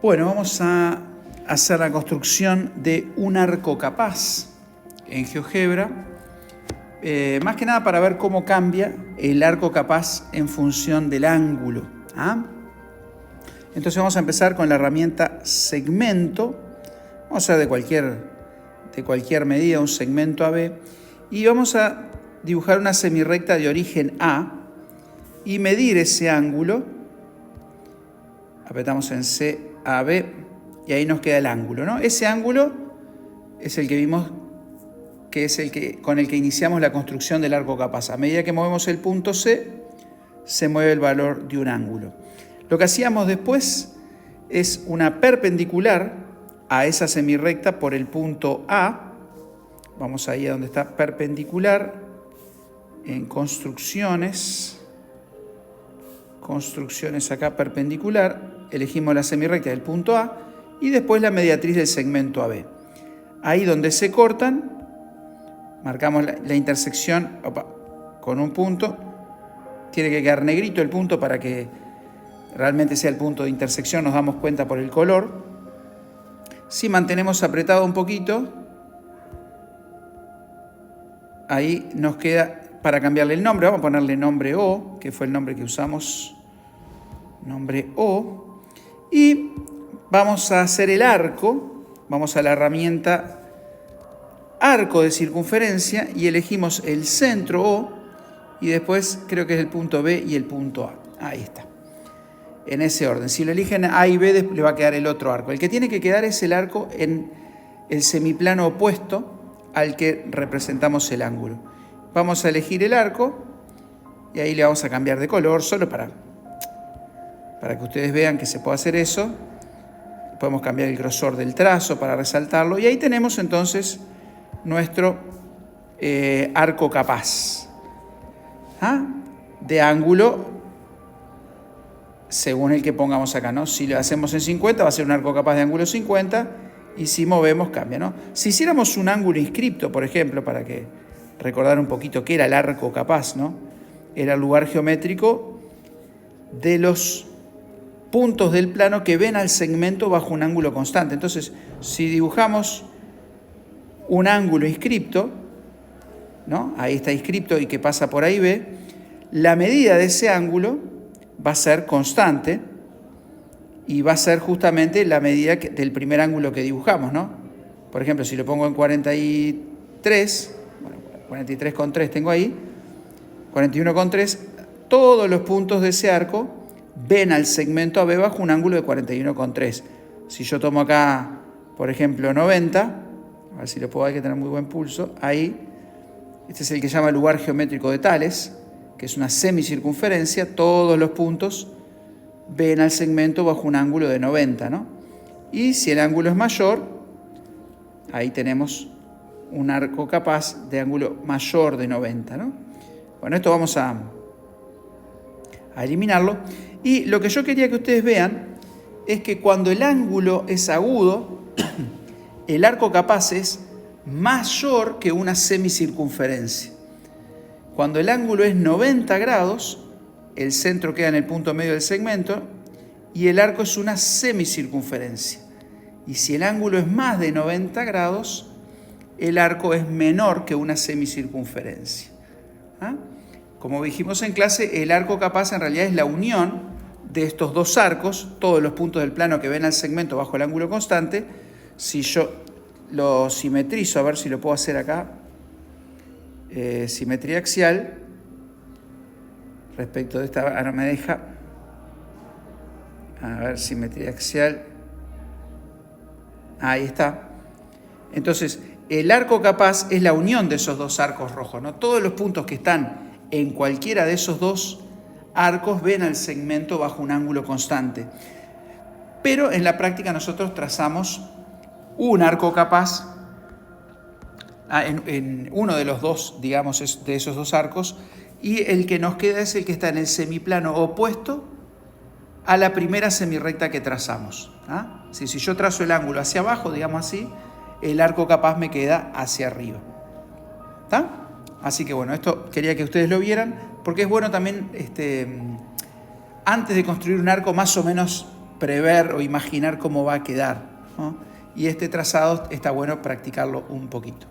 Bueno, vamos a hacer la construcción de un arco capaz en GeoGebra. Más que nada para ver cómo cambia el arco capaz en función del ángulo. Entonces vamos a empezar con la herramienta segmento. Vamos a hacer de cualquier medida un segmento AB. Y vamos a dibujar una semirrecta de origen A y medir ese ángulo. Apretamos en CAB y ahí nos queda el ángulo, ¿no? Ese ángulo es el que vimos que es con el que iniciamos la construcción del arco capaz. A medida que movemos el punto C, se mueve el valor de un ángulo. Lo que hacíamos después es una perpendicular a esa semirrecta por el punto A. Vamos ahí a donde está perpendicular, en construcciones acá perpendicular, elegimos la semirrecta del punto A y después la mediatriz del segmento AB. Ahí donde se cortan, marcamos la intersección con un punto. Tiene que quedar negrito el punto para que realmente sea el punto de intersección, nos damos cuenta por el color. Si mantenemos apretado un poquito, ahí nos queda para cambiarle el nombre. Vamos a ponerle nombre O, que fue el nombre que usamos, nombre O. Y vamos a hacer el arco. Vamos a la herramienta arco de circunferencia y elegimos el centro O y después creo que es el punto B y el punto A. Ahí está. En ese orden. Si lo eligen A y B, le va a quedar el otro arco. El que tiene que quedar es el arco en el semiplano opuesto al que representamos el ángulo. Vamos a elegir el arco y ahí le vamos a cambiar de color, solo para que ustedes vean que se puede hacer eso. Podemos cambiar el grosor del trazo para resaltarlo. Y ahí tenemos entonces nuestro arco capaz. De ángulo según el que pongamos acá, ¿no? Si lo hacemos en 50 va a ser un arco capaz de ángulo 50 y si movemos cambia, ¿no? Si hiciéramos un ángulo inscripto, por ejemplo, para que recordar un poquito qué era el arco capaz, ¿no? Era el lugar geométrico de los puntos del plano que ven al segmento bajo un ángulo constante. Entonces, si dibujamos un ángulo inscripto, ¿no? Ahí está inscripto y que pasa por ahí B, la medida de ese ángulo va a ser constante y va a ser justamente la medida del primer ángulo que dibujamos, ¿no? Por ejemplo, si lo pongo en 43, bueno, 43,3 tengo ahí, 41,3, todos los puntos de ese arco ven al segmento AB bajo un ángulo de 41,3. Si yo tomo acá, por ejemplo, 90, a ver si lo puedo, hay que tener muy buen pulso, ahí, este es el que se llama lugar geométrico de Tales, que es una semicircunferencia, todos los puntos ven al segmento bajo un ángulo de 90, ¿no? Y si el ángulo es mayor, ahí tenemos un arco capaz de ángulo mayor de 90, ¿no? Bueno, esto vamos a eliminarlo. Y lo que yo quería que ustedes vean es que cuando el ángulo es agudo, el arco capaz es mayor que una semicircunferencia. Cuando el ángulo es 90 grados, el centro queda en el punto medio del segmento y el arco es una semicircunferencia. Y si el ángulo es más de 90 grados, el arco es menor que una semicircunferencia. Como dijimos en clase, el arco capaz en realidad es la unión de estos dos arcos, todos los puntos del plano que ven al segmento bajo el ángulo constante. Si yo lo simetrizo, a ver si lo puedo hacer acá, simetría axial, respecto de esta, ahora me deja, a ver, simetría axial, ahí está. Entonces, el arco capaz es la unión de esos dos arcos rojos, ¿no? Todos los puntos que están en cualquiera de esos dos arcos ven al segmento bajo un ángulo constante. Pero en la práctica nosotros trazamos un arco capaz en uno de los dos, digamos, de esos dos arcos, y el que nos queda es el que está en el semiplano opuesto a la primera semirrecta que trazamos. Si yo trazo el ángulo hacia abajo, digamos así, el arco capaz me queda hacia arriba. ¿Está? Así que bueno, esto quería que ustedes lo vieran, porque es bueno también, antes de construir un arco, más o menos prever o imaginar cómo va a quedar, ¿no? Y este trazado está bueno practicarlo un poquito.